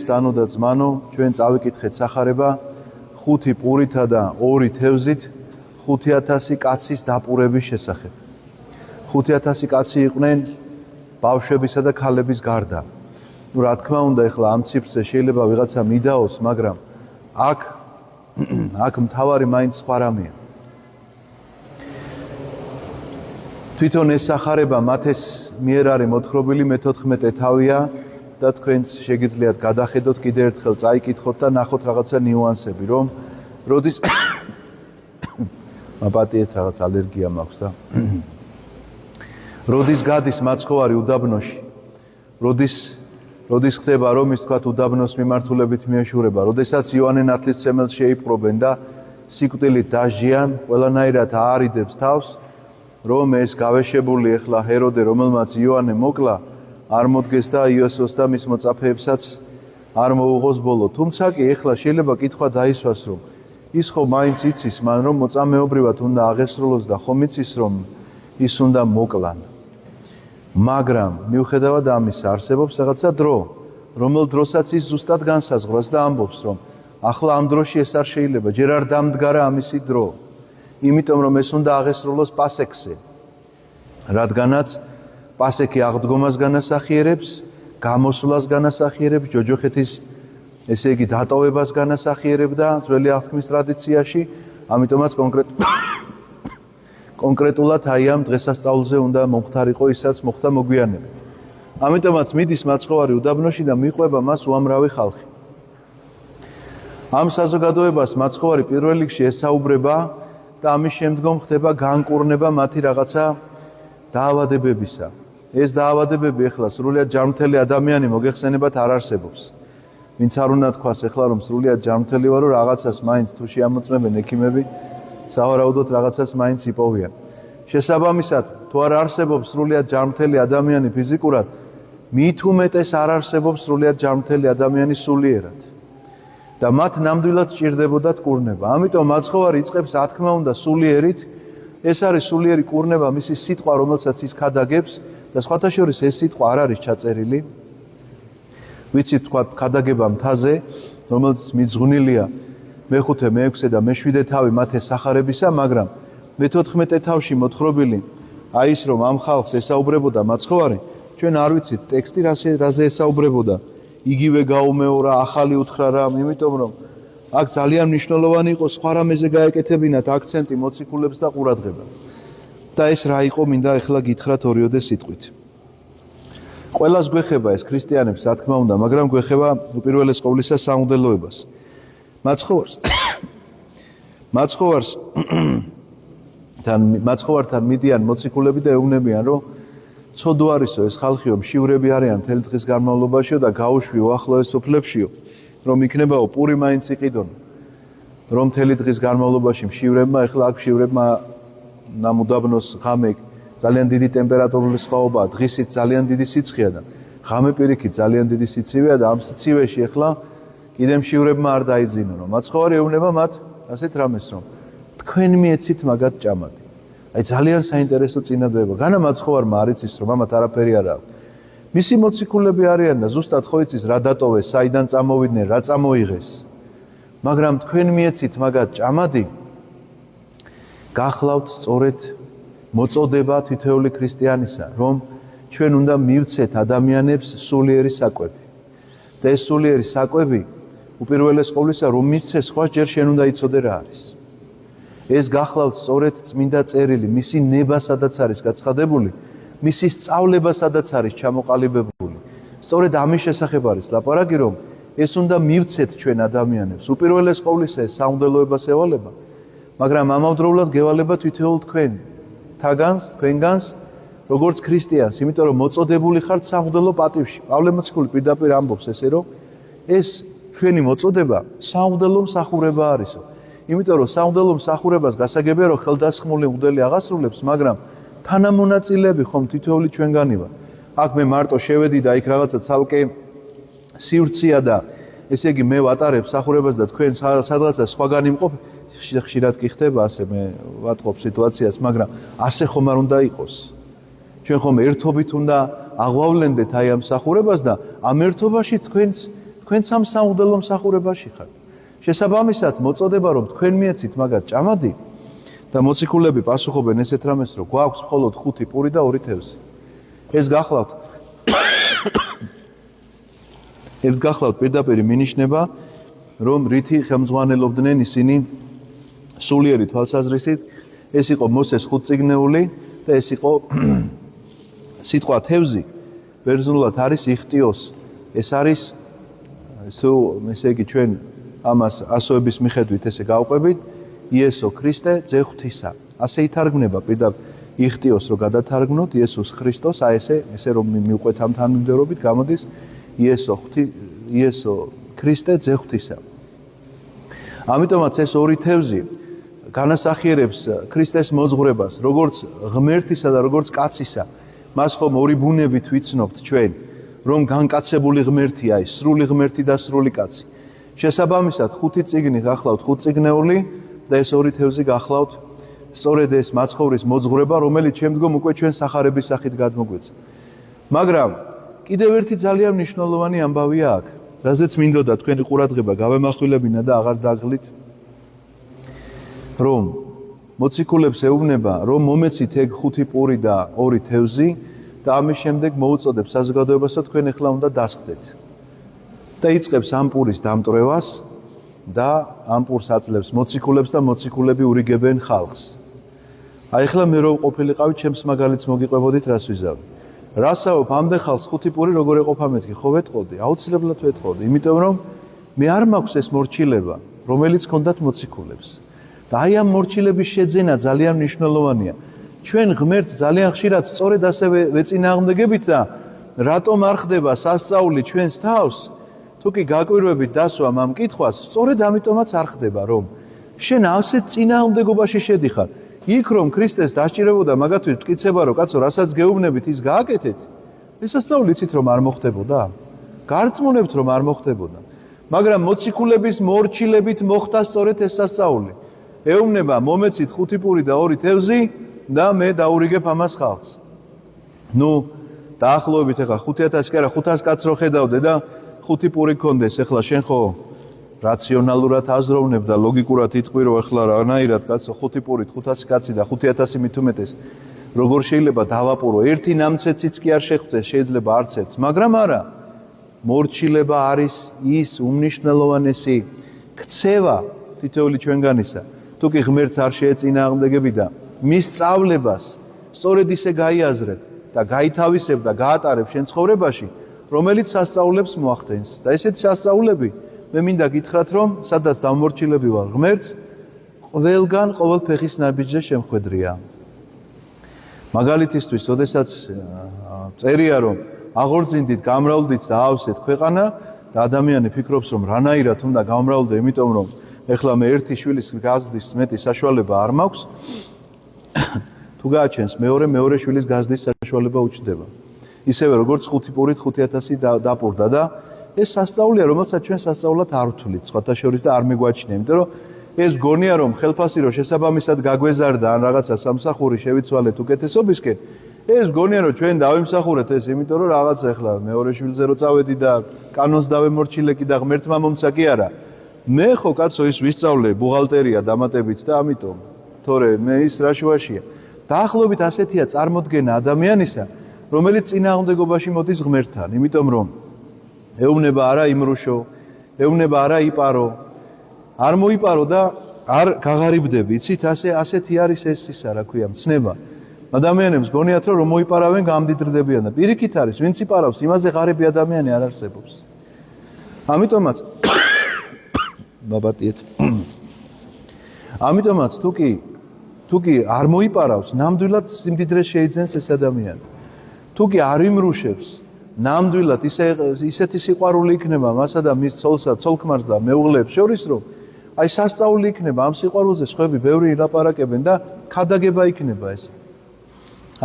დანო და ძმანო, ჩვენ წავიკითხეთ სახარება 5 პურითა და 2 თევზით 5000 კაცის დაპურების შესახებ. 5000 კაცი იყვნენ ბავშვებისა და ქალების გარდა. ნუ რა თქმა უნდა, ეხლა ამ ციფრზე შეიძლება ვიღაცა მიდაოს, მაგრამ აქ მთავარი მაინც სხვა რამეა. თვითონ ეს სახარება მათეს მიერ არის მოთხრობილი მე-14 თავია და თქვენც შეგიძლიათ გადახედოთ კიდევ ერთხელ წაიკითხოთ და ნახოთ რაღაცა ნიუანსები, რომ როდის მაპატიეთ რაღაც ალერგია მაქვს და როდის გადის მაცხოვარი უდაბნოში, როდის ხდება რომ ის თქვათ უდაბნოს მიმართულებით მიეშურება, როდესაც იოანე ნათლისმცემელს შეიპყრობენ და სიკვდილით დასჯიან, ყველანაირად აარიდებს თავს, რომ ეს გავეშებული ეხლა ჰეროდე, რომელმაც იოანე მოკლა, არ მოდგეს და იოსოს და მის მოწაფეებსაც არ მოუღოს ბოლო. თუმცა კი ეხლა შეიძლება კითხვა დაისვას, რომ ის ხო მაინც იცის მან, რომ მოწამეობრივად უნდა აღესრულოს და ხომ იცის, რომ ის უნდა მოკლან. მაგრამ მიუხედავად ამისა არსებობს რაღაცა დრო, რომელ დროსაც ის ზუსტად განსაზღვრავს და ამბობს, რომ ახლა ამ დროში ეს არ შეიძლება, ჯერ არ დამდგარა ამისი დრო. იმიტომ რომ ეს უნდა აღესრულოს პასექზე. რადგანაც პასექი აღდგომას განასახიერებს, გამოსვლას განასახიერებს, ჯოჯოხეთის ესე იგი დატოვებას განასახიერებდა ძველი აღთქმის ტრადიციაში, ამიტომაც კონკრეტულად აი ამ დღესასწაულზე უნდა მომხდარიყო ისაც მოხდა მოგვიანებით. ამიტომაც მიდის მაცხოვარი უდაბნოში და მიყვება მას უამრავი ხალხი. ამ საზოგადოებას მაცხოვარი პირველ რიგში ესაუბრება და ამის შემდგომ ხდება განკურნება მათი რაღაცა დაავადებებისა. ეს დაავადებები ეხლა სრულიად ჯანმრთელი ადამიანი მოგეხსენებათ არ არსებობს. ვინც არ უნდა თქვას ეხლა რომ სრულიად ჯანმრთელი ვარო, რაღაცას მაინც თუ შეამოწმებენ ექიმები, სავარაუდოდ რაღაცას მაინც იპოვიან. შესაბამისად, თუ არ არსებობს სრულიად ჯანმრთელი ადამიანი ფიზიკურად, მით უმეტეს არ არსებობს სრულიად ჯანმრთელი ადამიანი სულიერად. და მათ ნამდვილად სჭირდებოდათ კურნება. ამიტომ მაცხოვარი იწყებს რა თქმა უნდა სულიერით, ეს არის სულიერი კურნება, მისი სიტყვა, რომელსაც ის ქადაგებს და სხვათა შორის ეს სიტყვა არ არის ჩაწერილი. ვიცით თქვა ქადაგება მთაზე, რომელიც მიძღვნილია მე-5, მე-6 და მე-7 თავი მათეს სახარებისა, მაგრამ მე-14 თავში მოთხრობილი აი ის რომ ამ ხალხს ესაუბრებოდა მაცხოვარი, ჩვენ არ ვიცით ტექსტი რაზე ესაუბრებოდა. იგივე გაუმეორა, ახალი უთხრა რამ, იმიტომ რომ აქ ძალიან მნიშვნელოვანი იყო სხვა რამეზე გაეკეთებინათ აქცენტი მოციქულებს და ყურადღება. და ეს რა იყო, მინდა ახლა გითხრათ ორიოდე სიტყვით. ყველას გვეხება ეს ქრისტიანებს, რა თქმა უნდა, მაგრამ გვეხება უპირველეს ყოვლისა სამღვდელოებას. მაცხოვართან მიდიან მოციქულები და ეუბნებიან, რომ ცოდო არისო ეს ხალხიო, მშივრები არიან მთელი დღის განმავლობაშიო და გაუშვი უახლოეს სოფლებშიო, რომ იქნებაო პური მაინც იყიდონ, რომ მთელი დღის განმავლობაში მშივრებმა, ეხლა აქ მშივრებმა ნამუდაბნოს ღამე ძალიან დიდი ტემპერატურული სხვაობაა, დღისით ძალიან დიდი სიცხეა და ღამე პირიქით ძალიან დიდი სიცივეა და ამ სიცივეში ეხლა კიდე მშივრებმა არ დაიძინონ. მაცხოვარი ეუბნება მათ ასეთ რამეს, რომ თქვენ მიეცით მაგათ ჭამათი. აი ძალიან საინტერესო წინადადება. განა მაცხოვარმა არ იცის, რომ ამათ არაფერი არ აქვს. მისი მოციქულები არიან და ზუსტად ხო იცის რა დატოვეს, საიდან წამოვიდნენ, რა წამოიღეს. მაგრამ თქვენ მიეცით მაგათ ჭამადი, გახლავთ სწორედ მოწოდება თითოეული ქრისტიანისა, რომ ჩვენ უნდა მივცეთ ადამიანებს სულიერი საკვები. და ეს სულიერი საკვები უპირველეს ყოვლისა რომ მისცეს სხვა ჯერ შენ უნდა იცოდე რა არის. ეს გახლავთ სწორედ წმინდა წერილი, მისი ნება სადაც არის გაცხადებული, მისი სწავლება სადაც არის ჩამოყალიბებული. სწორედ ამის შესახებ არის ლაპარაკი, რომ ეს უნდა მივცეთ ჩვენ ადამიანებს. უპირველეს ყოვლისა ეს სამღვდელოებას ევალება, მაგრამ ამავდროულად გევალება თითოეულ თქვენგანს, როგორც ქრისტიანს, იმიტომ რომ მოწოდებული ხართ სამღვდელო პატივში. პავლე მოციქული პირდაპირ ამბობს ესე, რომ ეს ჩვენი მოწოდება სამღვდელო მსახურება არისო. იმიტომ რომ სამღვდელო მსახურებას გასაგებია რომ ხელდასხმული მღვდელი აღასრულებს, მაგრამ თანამონაწილეები ხომ თითოეული ჩვენგანი ვარ. აქ მე მარტო შევედი და იქ რაღაცა ცალკე სივრცეა და ესე იგი მე ვატარებ მსახურებას და თქვენ სადღაცა სხვაგანი მყოფ, ხშირად კი ხდება ასე, მე ვატყობ სიტუაციას, მაგრამ ასე ხომ არ უნდა იყოს. ჩვენ ხომ ერთობით უნდა აღვავლენდეთ აი ამ მსახურებას და ამ ერთობაში თქვენ თქვენ სამსამღვდელო მსახურებაში ხართ. შესაბამისად მოწოდება რომ თქვენ მიეცით მაგათ ჭამადი და მოციქულები პასუხობენ ესეთ რამეს რომ გვაქვს მხოლოდ 5 პური და 2 თევზი. ეს გახლავთ პირდაპირ მინიშნება რომ რითი ხელმძღვანელობდნენ ისინი სულიერი თვალსაზრისით ეს იყო მოსეს 5 წიგნეული და ეს იყო სიტყვა თევზი ბერძნულად არის იხტიოს ეს არის ესე იგი ჩვენ ამას ასოების მიხედვით ესე გავყვებით იესო ქრისტე ძე ღვთისა ასე ითარგმნება პირდაპირ იხტიოს რო გადათარგმნოთ იესოს ქრისტოს აი ესე რომ მივყვეთ ამ თანმიმდევრობით გამოდის იესო ქრისტე ძე ღვთისა ამიტომაც ეს 2 თევზი განასახიერებს ქრისტეს მოძღვრებას როგორც ღმერთისა და როგორც კაცისა მას ხომ 2 ბუნებით ვიცნობთ ჩვენ რომ განკაცებული ღმერთია ის სრული ღმერთი და სრული კაცი შესაბამისად 5 წიგნი გახლავთ 5 წიგნეული და ეს 2 თევზი გახლავთ სწორედ ეს მაცხოვრის მოძღვრება რომელიც შემდგომ უკვე ჩვენ სახარების სახით გადმოგვეცა მაგრამ კიდევ ერთი ძალიან მნიშვნელოვანი ამბავია აქ რაზეც მინდოდა თქვენი ყურადღება გავემახვილებინა და აღარ დაგღლით რომ მოციქულებს ეუბნება რომ მომეცით ეგ 5 პური და 2 თევზი და ამის შემდეგ მოუწოდებს საზოგადოებას და თქვენ ახლა უნდა დასხდეთ და იწყებს ამ პურის დამტვრევას და ამ პურს აძლევს მოციქულებს და მოციქულები ურიგებენ ხალხს აი ახლა მე რო ყოფილიყავი ჩემს მაგალითს მოგიყვებოდით რას ვიზავი რასაუბრობ ამდე ხალხს 5 პური როგორ ეყოფა მეთქი ხო ვეტყოდი აუცილებლად ვეტყოდი იმიტომ რომ მე არ მაქვს ეს მორჩილება რომელიც ჰქონდათ მოციქულებს და აი ამ მორჩილების შეძენა ძალიან მნიშვნელოვანია ჩვენ ღმერთს ძალიან ხშირად სწორედ ასე ვეწინააღმდეგებით და რატომ არ ხდება სასწაული ჩვენს თავს თუ კი გაკვირვებით დასვა ამ კითხვას სწორედ ამიტომაც არ ხდება რომ შენ ასეთ წინააღმდეგობაში შედიხარ იქ რომ ქრისტეს დასჭირებოდა მაგათვით მტკიცება რომ კაცო რასაც გეუბნებით ის გააკეთეთ ეს სასწაული იცით რომ არ მოხდებოდა გარწმუნებთ რომ არ მოხდებოდა მაგრამ მოციქულების მორჩილებით მოხდა სწორედ ეს სასწაული ეუბნება მომეცით 5 პური და 2 თევზი და მე დაურიგებ ამას ხალხს ნუ დაახლოებით ახლა 5000 კი არა 500 კაცს რო ხედავდე და 5 პური გქონდეს ახლა შენ ხო რაციონალურად აზროვნებ და ლოგიკურად იტყვი რომ ახლა რანაირად კაცო 5 პურით 500 კაცი და 5000 მით უმეტეს როგორ შეიძლება დავაპურო ერთი ნამცეციც კი არ შეხვდეს შეიძლება არც ერთს მაგრამ არა მორჩილება არის ის უმნიშვნელოვანესი ქცევა თითოეული ჩვენგანისა თუ კი ღმერთს არ შეეწინააღმდეგები და მის სწავლებას სწორედ ისე გაიაზრებ და გაითავისებ და გაატარებ შენ ცხოვრებაში რომელიც სასწაულებს მოახდენს და ესეთი სასწაულები მე მინდა გითხრათ რომ სადაც დამორჩილები ვარ ღმერთს ყველგან ყოველ ფეხის ნაბიჯზე შემხვედრია მაგალითისთვის ოდესაც წერია რომ აღორძინდით გამრავლდით და ავსეთ ქვეყანა და ადამიანი ფიქრობს რომ რანაირად უნდა გამრავლდე იმიტომ რომ ეხლა მე ერთი შვილის გაზრდის მეტი საშუალება არ მაქვს თუ გააჩენს მეორე შვილის გაზრდის საშუალება უჩნდება ისევე როგორც 5 პურით 5000 დაპურდა და ეს სასწაულია რომელსაც ჩვენ სასწაულად არ ვთვლით სხვათა შორის და არ მეგვაჩნია იმიტომ რომ ეს გონია რომ ხელფასი რო შესაბამისად გაგვეზარდა ან რაღაცა სამსახური შევიცვალეთ უკეთესობისკენ ეს გონია რომ ჩვენ დავიმსახურეთ ეს იმიტომ რომ რაღაცა ეხლა მეორე შვილზე რო წავედი და კანონს დავემორჩილე კი და ღმერთმა მომცა კი არა მე ხო კაცო ის ვისწავლე ბუღალტერია დამატებით და ამიტომ თორე მე ის რა შუაშია დაახლოებით ასეთია წარმოდგენა ადამიანისა რომელიც წინააღმდეგობაში მოდის ღმერთთან იმიტომ რომ ეუბნება არა იმრუშო ეუბნება არა იპარო არ მოიპარო და არ გაღარიბდები იცით ასეთი არის ეს ისა რა ქვია მცნება ადამიანებს გონიათ რომ მოიპარავენ გამდიდრდებიან და პირიქით არის ვინც იპარავს იმაზე ღარიბი ადამიანი არ არსებობს ამიტომაც ბაბატიეთ ამიტომაც თუ კი არ მოიპარავს ნამდვილად სიმდიდრეს შეიძენს ეს ადამიანი თუ კი არ იმრუშებს ნამდვილად ისეთი სიყვარული იქნება მასა და მის ცოლ-ქმარს და მეუღლეებს შორის რომ აი სასწაული იქნება ამ სიყვარულზე სხვები ბევრი ილაპარაკებენ და ქადაგება იქნება ეს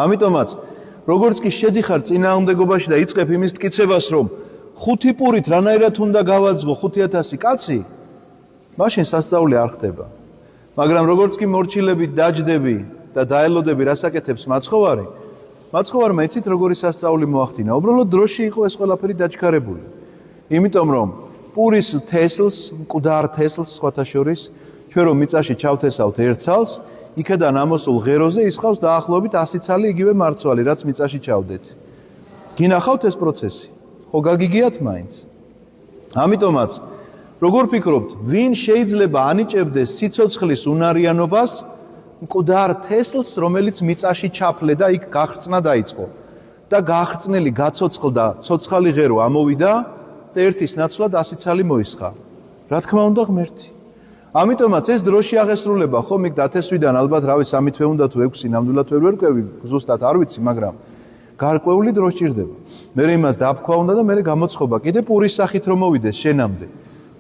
ამიტომაც როგორც კი შედიხარ წინააღმდეგობაში და იწყებ იმის მტკიცებას რომ 5 პურით რანაირად უნდა გავაძღო 5000 კაცი მაშინ სასწაული არ ხდება მაგრამ როგორც კი მორჩილებით დაჯდები და დაელოდები რასაკეთებს მაცხოვარმა იცით როგორი სასწაული მოახდინა უბრალოდ დროში იყო ეს ყველაფერი დაჩქარებული იმიტომ რომ პურის თესლს, მკვდარ თესლს სხვათა შორის, ჩვენ რომ მიწაში ჩავთესავთ ერთ ცალს, იქედან ამოსულ ღეროზე ისხავს დაახლოებით 100 ცალი იგივე მარცვალი, რაც მიწაში ჩავდეთ. გინახავთ ეს პროცესი? ხო გაგიგიათ მაინც? ამიტომაც, როგორ ფიქრობთ, ვინ შეიძლება ანიჭებდეს სიცოცხლის უნარიანობას მკვდარ თესლს, რომელიც მიწაში ჩაფლე და იქ გახრწნა დაიწყო და გახრწნილი გაცოცხლდა, ცოცხალი ღერო ამოვიდა და ერთის ნაცვლად 100 ცალი მოისხა. რა თქმა უნდა ღმერთი. ამიტომაც ეს დროში აღესრულება, ხომ იქ დათესვიდან ალბათ რავი 3 თვე უნდა თუ 6 ნამდვილად ვერ ვერკვევი, ზუსტად არ ვიცი, მაგრამ გარკვეული დრო სჭირდება. მე იმას დაფქვა უნდა და მე გამოცხობა კიდე პურის სახით რომ მოვიდეს შენამდე.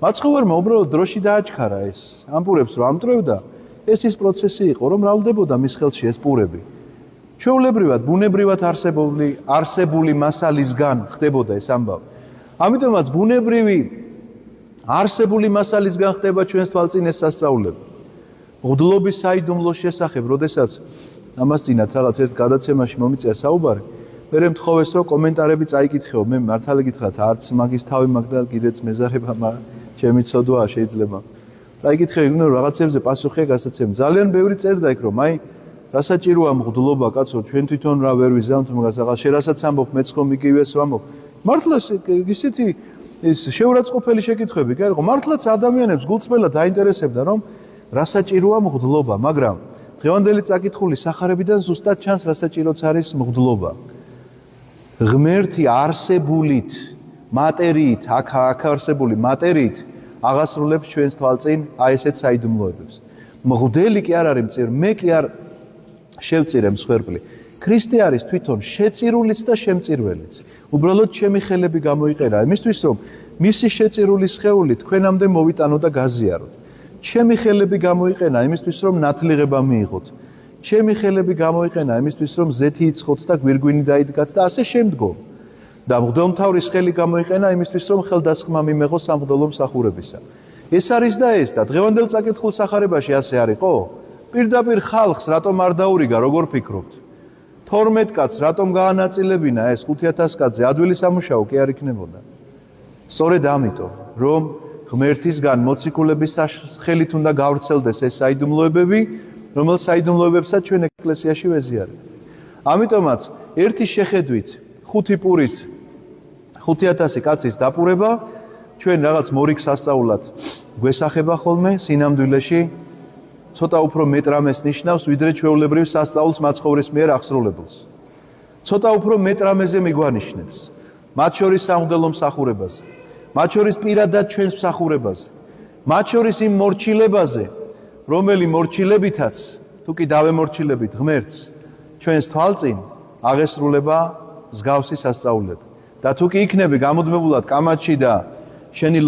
მაცხოვარმა უბრალოდ დროში დააჩქარა ეს. ამ პურებს რომ ამტრევდა, ეს ის პროცესი იყო, რომ მრავლდებოდა მის ხელში ეს პურები. ჩვეულებრივად, ბუნებრივად არსებული მასალისგან ხდებოდა ეს ამბავი. ამიტომაც ბუნებრივი არსებული მასალისგან ხდება ჩვენს თვალწინ ეს სასწაულები. მღვდლობის საიდუმლოს შესახებ, როდესაც ამას წინათ რაღაც ერთ გადაცემაში მომიწია საუბარი, მე მთხოვეს რომ კომენტარები წაიკითხეო, მე მართალი გითხრათ, არც მაგის თავი მაგ და კიდეც მეზარება, მაგრამ ჩემი ცოდვაა შეიძლება. წაიკითხე, რომ რაღაცებზე პასუხია გასაცემი. ძალიან ბევრი წერდა იქ რომ აი რასაჭიროა მღვდლობა, კაცო, ჩვენ თვითონ რა ვერ ვიზამთ მაგას, რაღაც შე რასაც ამბობ, მეც ხომ იგივეს ვამბობ. მართლაც ისეთი ეს შეურაცხყოფელი შეკითხვები, კი არა ხო? მართლაც ადამიანებს გულწრფელად აინტერესებდა, რომ რასაჭიროა მღვდლობა, მაგრამ დღევანდელი წაკითხული სახარებიდან ზუსტად ჩანს რასაჭიროც არის მღვდლობა. ღმერთი არსებულით, მატერიით, აქ არსებული მატერიით აღასრულებს ჩვენს თვალწინ აი ესეთ საიდუმლოებებს. მღვდელი კი არ არის მწირ, მე კი არ შევწირე მსხვერპლი. ქრისტე არის თვითონ შეწირულიც და შემწირველიც. უბრალოდ ჩემი ხელები გამოიყენა იმისთვის, რომ მისი შეწირული სხეული თქვენამდე მოვიტანო და გაზიაროთ. ჩემი ხელები გამოიყენა იმისთვის, რომ ნათლიღება მიიღოთ. ჩემი ხელები გამოიყენა იმისთვის, რომ ზეთი იცხოთ და გვირგვინი დაიდგათ და ასე შემდგომ. და მღვდელმთავრის ხელი გამოიყენა იმისთვის, რომ ხელდასხმა მიმეღოს სამღვდელო მსახურებისა. ეს არის და ეს და დღევანდელ წაკითხულ სახარებაში ასე არისო? პირდაპირ ხალხს რატომ არ დაურიგა, როგორ ფიქრობთ? 12 კაცს რატომ გაანაწილებინა ეს 5000 კაცზე ადვილი სამუშაო კი არ იქნებოდა. სწორედ ამიტომ, რომ ღმერთისგან მოციქულების ხელით უნდა გავრცელდეს ეს საიდუმლოებები, რომელ საიდუმლოებებსაც ჩვენ ეკლესიაში ვეზიარებთ. ამიტომაც ერთი შეხედვით 5 პურის 5000 კაცის დაპურება ჩვენ რაღაც მორიგ სასწაულად გვესახება ხოლმე სინამდვილეში ცოტა უფრო მეტრამეს ნიშნავს, ვიდრე ჩვეულებრივ სასწაულს მაცხოვრის მიერ აღსრულებელს. ცოტა უფრო მეტრამეზე მიგვანიშნებს. მათ შორის სამღვდელო მსახურებაზე, მათ შორის პირადად ჩვენს მსახურებაზე, მათ შორის იმ მორჩილებაზე, რომელი მორჩილებითაც, თუ კი დავემორჩილებით ღმერთს, ჩვენს თვალწინ აღესრულება მსგავსი სასწაულები. და თუ კი იქნები გამუდმებულად კამათში და შენი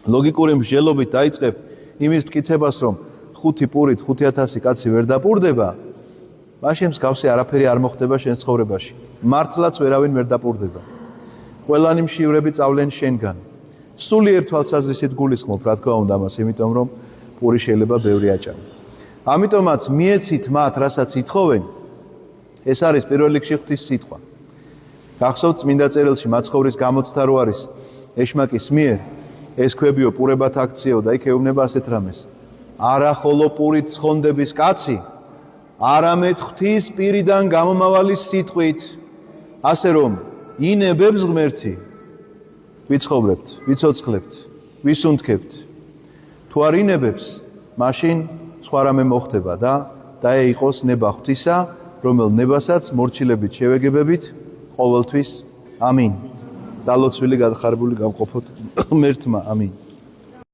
ლოგიკური მსჯელობით დაიწყებ იმის მტკიცებას, რომ 5 პურით 5000 კაცი ვერ დაპურდება, მაშინ მსგავსი არაფერი არ მოხდება შენ ცხოვრებაში. მართლაც ვერავინ ვერ დაპურდება. ყველანი მშივრები წავლენ შენგან. სულიერ თვალსაზრისით გულისხმობ, რა თქმა უნდა, ამას, იმიტომ რომ პური შეიძლება ბევრი აჭამო. ამიტომაც მიეცით მათ, რასაც ითხოვენ, ეს არის პირველ რიგში ღვთის სიტყვა. გახსოვთ წმინდა წერილში მაცხოვრის გამოცდა რო არის ეშმაკის მიერ, ეს ქვებიო პურებათ აქციო და იქ ეუბნება ასეთ რამეს. არა ხოლო პურით ცხონდების კაცი, არამედ ღვთის პირიდან გამომავალი სიტყვით, ასე რომ ინებებს ღმერთი, ვიცხოვრებთ, ვიცოცხლებთ, ვისუნთქებთ. თუ არ ინებებს, მაშინ სხვა რამე მოხდება და დაეიყოს ნება ღვთისა, რომელ ნებასაც მორჩილებით შევეგებებით ყოველთვის. ამინ. დალოცვილი გადახარებული გამყოფოთ ღმერთმა. ამინ.